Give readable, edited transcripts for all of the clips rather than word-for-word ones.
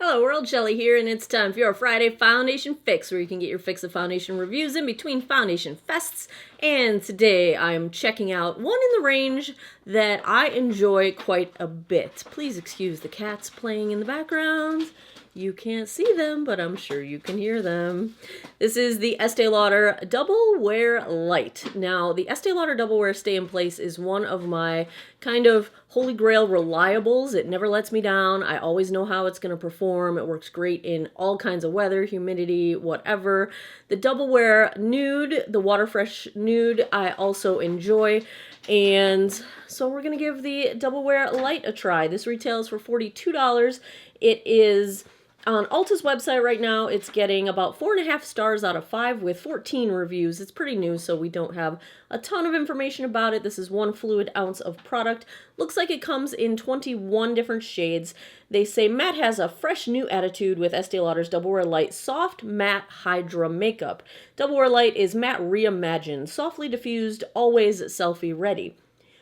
Hello world, Shelly here, and it's time for your Friday Foundation Fix, where you can get your fix of foundation reviews in between foundation fests. And today I'm checking out one in the range that I enjoy quite a bit. Please excuse the cats playing in the background. You can't see them, but I'm sure you can hear them. This is the Estee Lauder Double Wear Light. Now, the Estee Lauder Double Wear Stay in Place is one of my kind of holy grail reliables. It never lets me down. I always know how it's going to perform. It works great in all kinds of weather, humidity, whatever. The Double Wear Nude, the Water Fresh Nude, I also enjoy. And so we're going to give the Double Wear Light a try. This retails for $42. It is on Ulta's website right now. It's getting about 4.5 stars out of 5 with 14 reviews. It's pretty new, so we don't have a ton of information about it. This is 1 fluid ounce of product. Looks like it comes in 21 different shades. They say matte has a fresh new attitude with Estee Lauder's Double Wear Light Soft Matte HYDRA Makeup. Double Wear Light is matte reimagined, softly diffused, always selfie ready.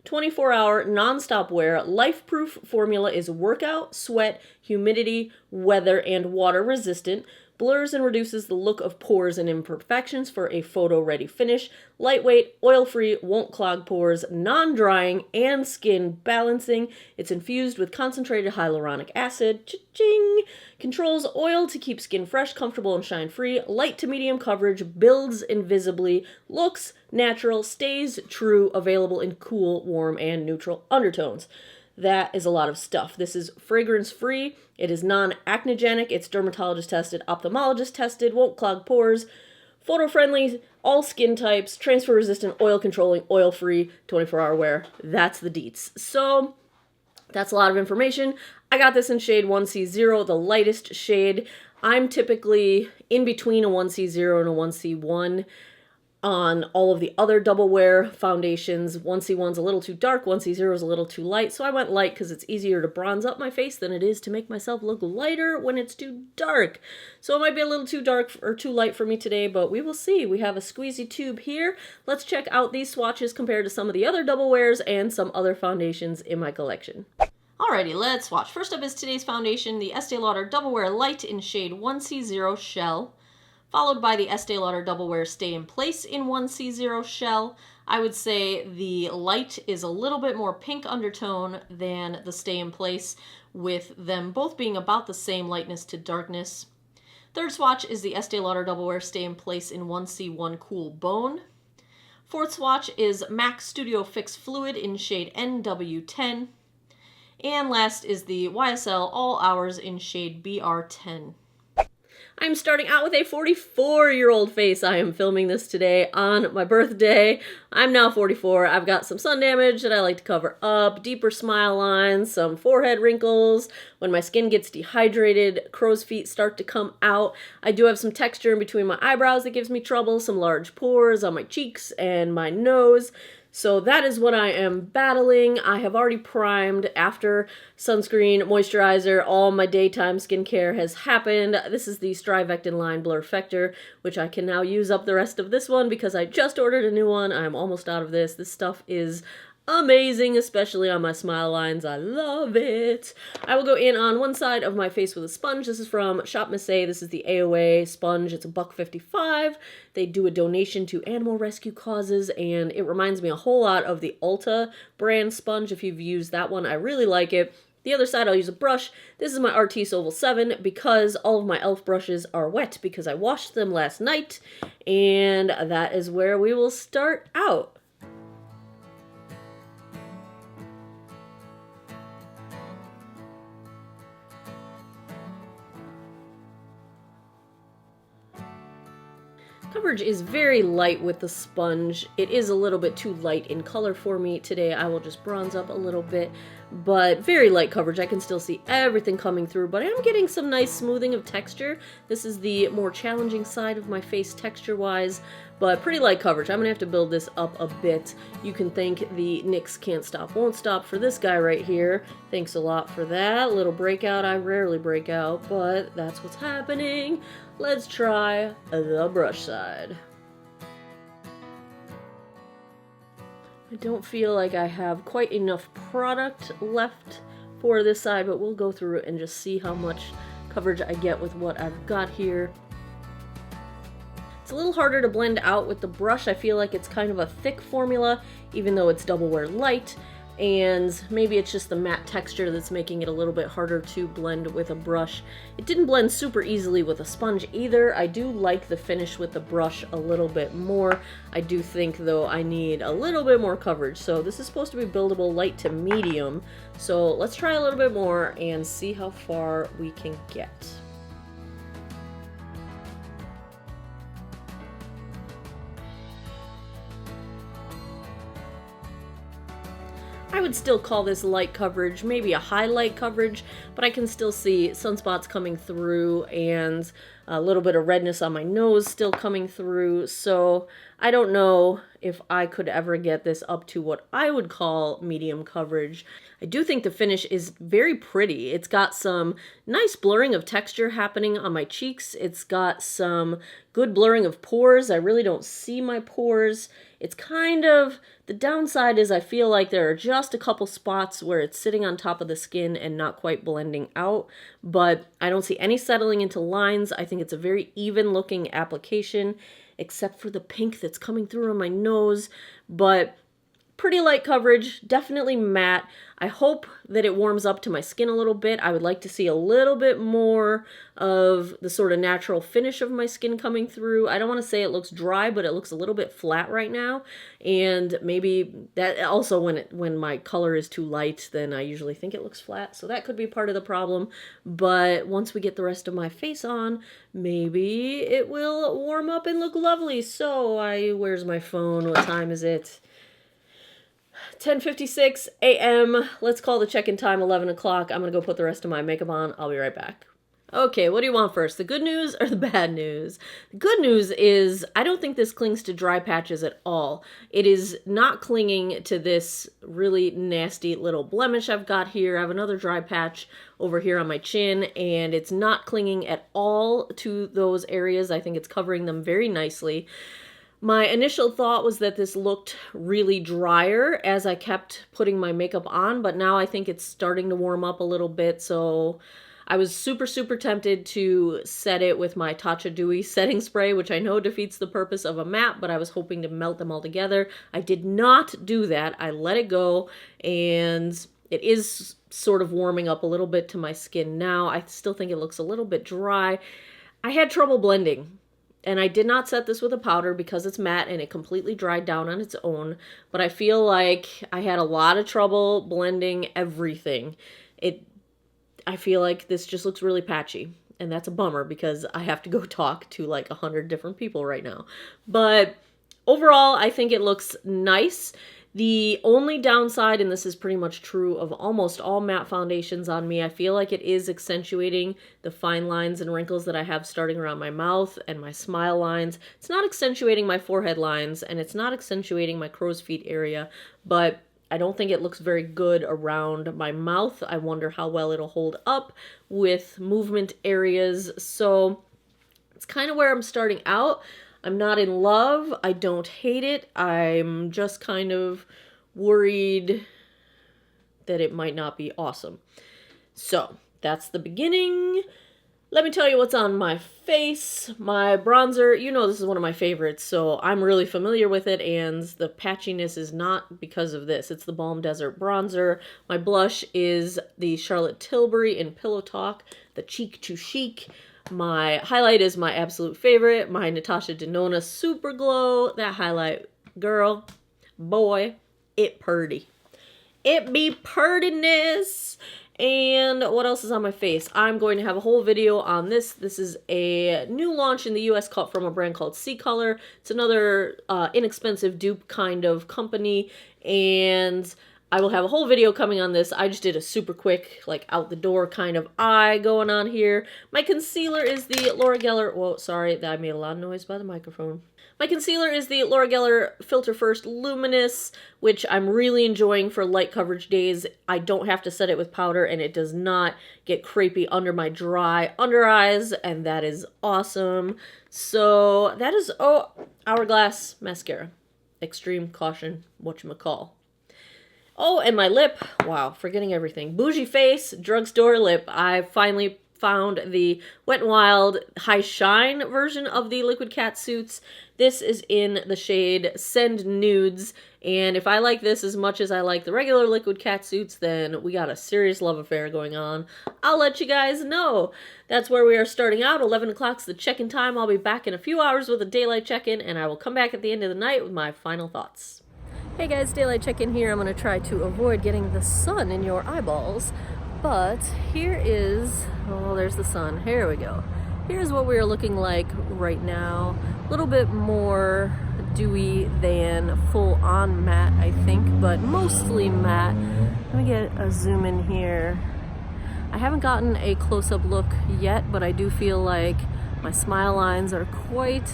24-hour non-stop wear, life-proof formula is workout, sweat, humidity, weather, and water resistant, blurs and reduces the look of pores and imperfections for a photo-ready finish, lightweight, oil-free, won't clog pores, non-drying, and skin balancing. It's infused with concentrated hyaluronic acid, cha-ching, controls oil to keep skin fresh, comfortable, and shine-free, light to medium coverage, builds invisibly, looks natural, stays true, available in cool, warm, and neutral undertones. That is a lot of stuff. This is fragrance-free. It is non-acnogenic. It's dermatologist tested, ophthalmologist tested, won't clog pores, photo-friendly, all skin types, transfer-resistant, oil-controlling, oil-free, 24-hour wear. That's the deets. So that's a lot of information. I got this in shade 1C0, the lightest shade. I'm typically in between a 1C0 and a 1C1 on all of the other Double Wear foundations. 1C1's a little too dark, 1C0 is a little too light, so I went light because it's easier to bronze up my face than it is to make myself look lighter when it's too dark. So it might be a little too dark or too light for me today, but we will see. We have a squeezy tube here. Let's check out these swatches compared to some of the other Double Wears and some other foundations in my collection. Alrighty, let's swatch. First up is today's foundation, the Estee Lauder Double Wear Light in shade 1C0 Shell, followed by the Estee Lauder Double Wear Stay in Place in 1C0 Shell. I would say the light is a little bit more pink undertone than the Stay in Place, with them both being about the same lightness to darkness. Third swatch is the Estee Lauder Double Wear Stay in Place in 1C1 Cool Bone. Fourth swatch is MAC Studio Fix Fluid in shade NW10. And last is the YSL All Hours in shade BR10. I'm starting out with a 44-year-old face. I am filming this today on my birthday. I'm now 44. I've got some sun damage that I like to cover up, deeper smile lines, some forehead wrinkles. When my skin gets dehydrated, crow's feet start to come out. I do have some texture in between my eyebrows that gives me trouble, some large pores on my cheeks and my nose. So that is what I am battling. I have already primed after sunscreen, moisturizer, all my daytime skincare has happened. This is the Strivectin Line Blurfector, which I can now use up the rest of this one because I just ordered a new one. I'm almost out of this. This stuff is amazing, especially on my smile lines. I love it. I will go in on one side of my face with a sponge. This is from Shop Miss A. This is the AOA sponge. It's $1.55. They do a donation to animal rescue causes, and it reminds me a whole lot of the Ulta brand sponge. If you've used that one, I really like it. The other side, I'll use a brush. This is my Artis Oval 7 because all of my e.l.f. brushes are wet because I washed them last night, and that is where we will start out. Coverage is very light with the sponge. It is a little bit too light in color for me today. I will just bronze up a little bit, but very light coverage. I can still see everything coming through, but I am getting some nice smoothing of texture. This is the more challenging side of my face texture-wise, but pretty light coverage. I'm gonna have to build this up a bit. You can thank the NYX Can't Stop Won't Stop for this guy right here. Thanks a lot for that. Little breakout. I rarely break out, but that's what's happening. Let's try the brush side. I don't feel like I have quite enough product left for this side, but we'll go through it and just see how much coverage I get with what I've got here. It's a little harder to blend out with the brush. I feel like it's kind of a thick formula, even though it's double wear light, and maybe it's just the matte texture that's making it a little bit harder to blend with a brush. It didn't blend super easily with a sponge either. I do like the finish with the brush a little bit more. I do think, though, I need a little bit more coverage. So this is supposed to be buildable light to medium. So let's try a little bit more and see how far we can get. I would still call this light coverage, maybe a highlight coverage, but I can still see sunspots coming through and a little bit of redness on my nose still coming through. So I don't know if I could ever get this up to what I would call medium coverage. I do think the finish is very pretty. It's got some nice blurring of texture happening on my cheeks. It's got some good blurring of pores. I really don't see my pores. It's kind of, the downside is I feel like there are just a couple spots where it's sitting on top of the skin and not quite blending out, but I don't see any settling into lines. I think it's a very even looking application, except for the pink that's coming through on my nose, but pretty light coverage, definitely matte. I hope that it warms up to my skin a little bit. I would like to see a little bit more of the sort of natural finish of my skin coming through. I don't want to say it looks dry, but it looks a little bit flat right now. And maybe that also, when my color is too light, then I usually think it looks flat. So that could be part of the problem. But once we get the rest of my face on, maybe it will warm up and look lovely. So where's my phone? What time is it? 10:56 a.m. Let's call the check-in time 11 o'clock. I'm going to go put the rest of my makeup on. I'll be right back. Okay, what do you want first? The good news or the bad news? The good news is I don't think this clings to dry patches at all. It is not clinging to this really nasty little blemish I've got here. I have another dry patch over here on my chin, and it's not clinging at all to those areas. I think it's covering them very nicely. My initial thought was that this looked really drier as I kept putting my makeup on, but now I think it's starting to warm up a little bit, so I was super, super tempted to set it with my Tatcha Dewy setting spray, which I know defeats the purpose of a matte, but I was hoping to melt them all together. I did not do that. I let it go, and it is sort of warming up a little bit to my skin now. I still think it looks a little bit dry. I had trouble blending. And I did not set this with a powder because it's matte and it completely dried down on its own. But I feel like I had a lot of trouble blending everything. I feel like this just looks really patchy. And that's a bummer because I have to go talk to like 100 different people right now. But overall, I think it looks nice. The only downside, and this is pretty much true of almost all matte foundations on me, I feel like it is accentuating the fine lines and wrinkles that I have starting around my mouth and my smile lines. It's not accentuating my forehead lines, and it's not accentuating my crow's feet area, but I don't think it looks very good around my mouth. I wonder how well it'll hold up with movement areas. So it's kind of where I'm starting out. I'm not in love. I don't hate it. I'm just kind of worried that it might not be awesome. So that's the beginning. Let me tell you what's on my face. My bronzer, you know this is one of my favorites, so I'm really familiar with it, and the patchiness is not because of this. It's the Balm Desert bronzer. My blush is the Charlotte Tilbury in Pillow Talk, the Cheek to Chic. My highlight is my absolute favorite, my Natasha Denona Super Glow. That highlight, girl, boy, it purty. It be purtiness. And what else is on my face? I'm going to have a whole video on this. This is a new launch in the US from a brand called C-Color. It's another inexpensive dupe kind of company, and I will have a whole video coming on this. I just did a super quick, like, out the door kind of eye going on here. My concealer is the Laura Geller... Whoa, sorry, I made a lot of noise by the microphone. My concealer is the Laura Geller Filter First Luminous, which I'm really enjoying for light coverage days. I don't have to set it with powder, and it does not get crepey under my dry under eyes, and that is awesome. So that is, Hourglass Mascara. Extreme Caution, whatchamacall. Oh, and my lip. Wow, forgetting everything. Bougie Face Drugstore Lip. I finally found the Wet n Wild High Shine version of the Liquid Cat Suits. This is in the shade Send Nudes, and if I like this as much as I like the regular Liquid Cat Suits, then we got a serious love affair going on. I'll let you guys know. That's where we are starting out. 11 o'clock's the check-in time. I'll be back in a few hours with a daylight check-in, and I will come back at the end of the night with my final thoughts. Hey guys, daylight check-in here. I'm going to try to avoid getting the sun in your eyeballs, but here is, oh, there's the sun. Here we go. Here's what we are looking like right now. A little bit more dewy than full-on matte, I think, but mostly matte. Let me get a zoom in here. I haven't gotten a close-up look yet, but I do feel like my smile lines are quite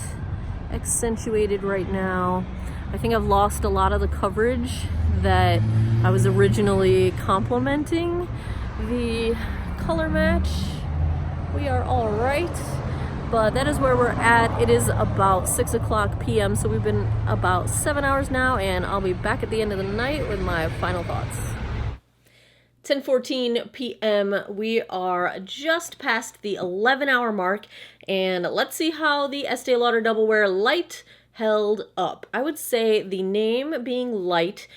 accentuated right now. I think I've lost a lot of the coverage that I was originally complimenting the color match. We are all right, but that is where we're at. It is about 6 o'clock p.m., so we've been about 7 hours now, and I'll be back at the end of the night with my final thoughts. 10:14 p.m. We are just past the 11-hour mark, and let's see how the Estee Lauder Double Wear Light held up. I would say the name being light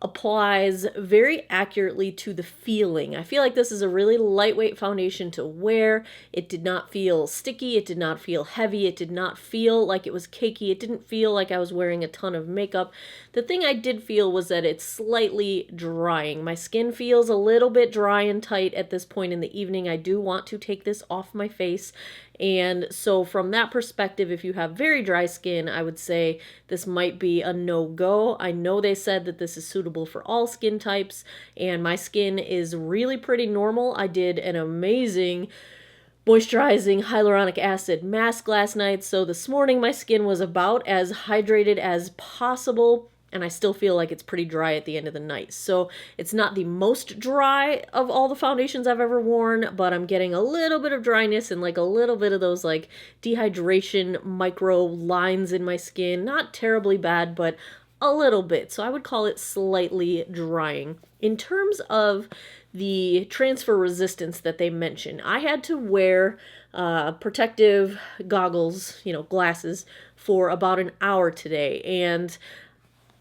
applies very accurately to the feeling. I feel like this is a really lightweight foundation to wear. It did not feel sticky. It did not feel heavy. It did not feel like it was cakey. It didn't feel like I was wearing a ton of makeup. The thing I did feel was that it's slightly drying. My skin feels a little bit dry and tight at this point in the evening. I do want to take this off my face. And so from that perspective, if you have very dry skin, I would say this might be a no-go. I know they said that this is suitable for all skin types, and my skin is really pretty normal. I did an amazing moisturizing hyaluronic acid mask last night, so this morning my skin was about as hydrated as possible, and I still feel like it's pretty dry at the end of the night. So it's not the most dry of all the foundations I've ever worn, but I'm getting a little bit of dryness and like a little bit of those like dehydration micro lines in my skin. Not terribly bad, but a little bit. So I would call it slightly drying. In terms of the transfer resistance that they mentioned, I had to wear protective goggles, glasses, for about an hour today, and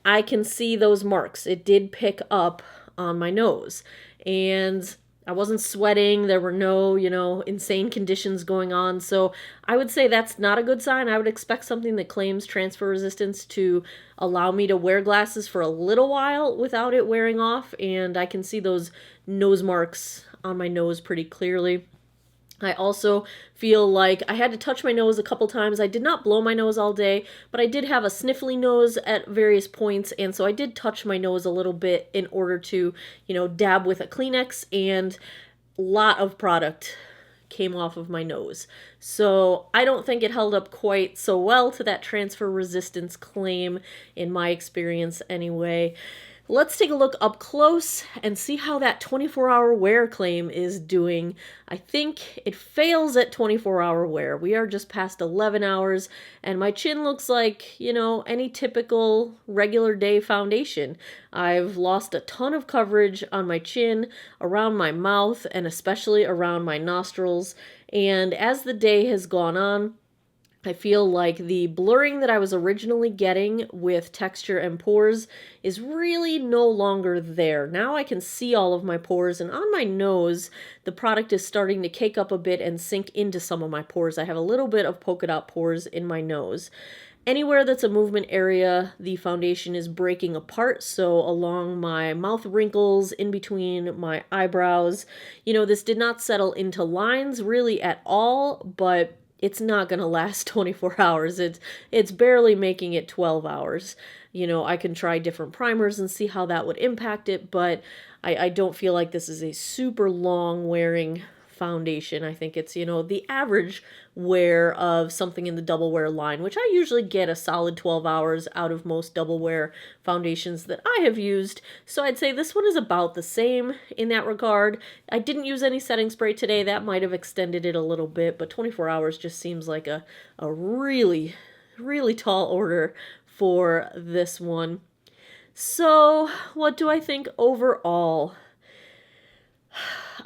I can see those marks. It did pick up on my nose, and I wasn't sweating. There were no, insane conditions going on. So I would say that's not a good sign. I would expect something that claims transfer resistance to allow me to wear glasses for a little while without it wearing off. And I can see those nose marks on my nose pretty clearly. I also feel like I had to touch my nose a couple times. I did not blow my nose all day, but I did have a sniffly nose at various points, and so I did touch my nose a little bit in order to, dab with a Kleenex, and a lot of product came off of my nose. So I don't think it held up quite so well to that transfer resistance claim, in my experience anyway. Let's take a look up close and see how that 24-hour wear claim is doing. I think it fails at 24-hour wear. We are just past 11 hours, and my chin looks like, any typical regular day foundation. I've lost a ton of coverage on my chin, around my mouth, and especially around my nostrils. And as the day has gone on, I feel like the blurring that I was originally getting with texture and pores is really no longer there. Now I can see all of my pores, and on my nose, the product is starting to cake up a bit and sink into some of my pores. I have a little bit of polka dot pores in my nose. Anywhere that's a movement area, the foundation is breaking apart. So along my mouth wrinkles, in between my eyebrows, this did not settle into lines really at all, but it's not going to last 24 hours. It's barely making it 12 hours. I can try different primers and see how that would impact it, but I don't feel like this is a super long wearing foundation. I think it's, the average wear of something in the double wear line, which I usually get a solid 12 hours out of most double wear foundations that I have used. So I'd say this one is about the same in that regard. I didn't use any setting spray today. That might have extended it a little bit, but 24 hours just seems like a really, really tall order for this one. So what do I think overall?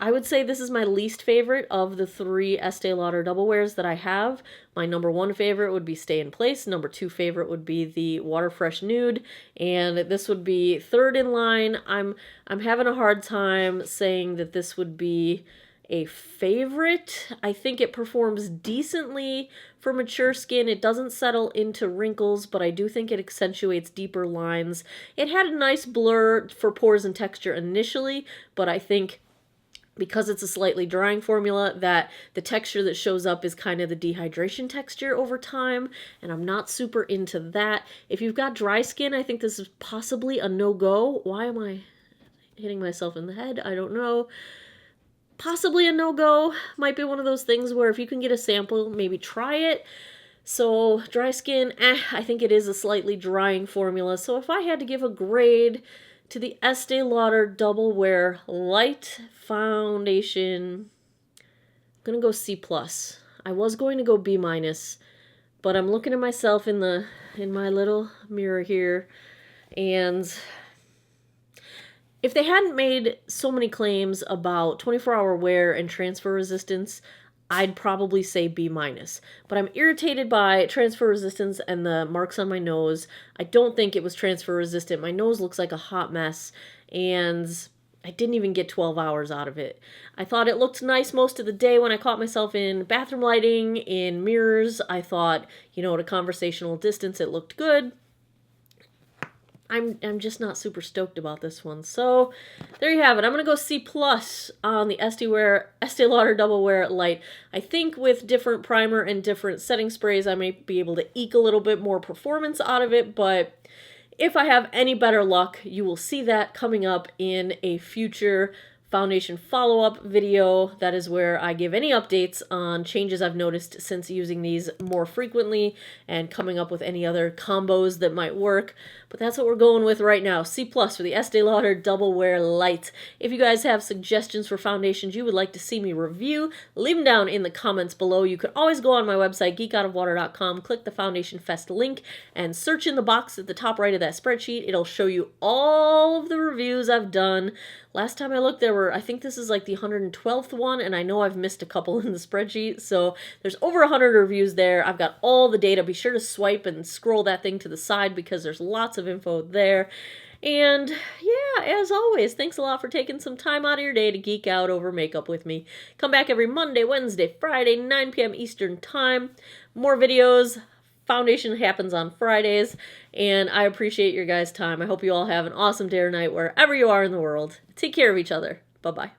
I would say this is my least favorite of the 3 Estee Lauder double wears that I have. My number 1 favorite would be Stay in Place. Number 2 favorite would be the Water Fresh Nude. And this would be third in line. I'm having a hard time saying that this would be a favorite. I think it performs decently for mature skin. It doesn't settle into wrinkles, but I do think it accentuates deeper lines. It had a nice blur for pores and texture initially, but I think because it's a slightly drying formula, that the texture that shows up is kind of the dehydration texture over time, and I'm not super into that. If you've got dry skin, I think this is possibly a no-go. Why am I hitting myself in the head? I don't know. Possibly a no-go. Might be one of those things where if you can get a sample, maybe try it. So dry skin, I think it is a slightly drying formula. So if I had to give a grade to the Estee Lauder Double Wear Light Foundation, I'm going to go C+. I was going to go B-, but I'm looking at myself in my little mirror here, and if they hadn't made so many claims about 24-hour wear and transfer resistance, I'd probably say B-. But I'm irritated by transfer resistance and the marks on my nose. I don't think it was transfer resistant. My nose looks like a hot mess, and I didn't even get 12 hours out of it. I thought it looked nice most of the day when I caught myself in bathroom lighting, in mirrors. I thought, at a conversational distance, it looked good. I'm just not super stoked about this one. So there you have it. I'm going to go C+ on the Estee Lauder Double Wear Light. I think with different primer and different setting sprays, I may be able to eke a little bit more performance out of it, but if I have any better luck, you will see that coming up in a future foundation follow-up video. That is where I give any updates on changes I've noticed since using these more frequently and coming up with any other combos that might work. But that's what we're going with right now. C+ for the Estee Lauder Double Wear Light. If you guys have suggestions for foundations you would like to see me review, leave them down in the comments below. You can always go on my website, geekoutofwater.com, click the Foundation Fest link, and search in the box at the top right of that spreadsheet. It'll show you all of the reviews I've done. Last time I looked, there were, I think this is like the 112th one, and I know I've missed a couple in the spreadsheet, so there's over 100 reviews there. I've got all the data. Be sure to swipe and scroll that thing to the side because there's lots of info there. And yeah, as always, thanks a lot for taking some time out of your day to geek out over makeup with me. Come back every Monday, Wednesday, Friday, 9 p.m. Eastern Time. More videos. Foundation happens on Fridays, and I appreciate your guys' time. I hope you all have an awesome day or night wherever you are in the world. Take care of each other. Bye-bye.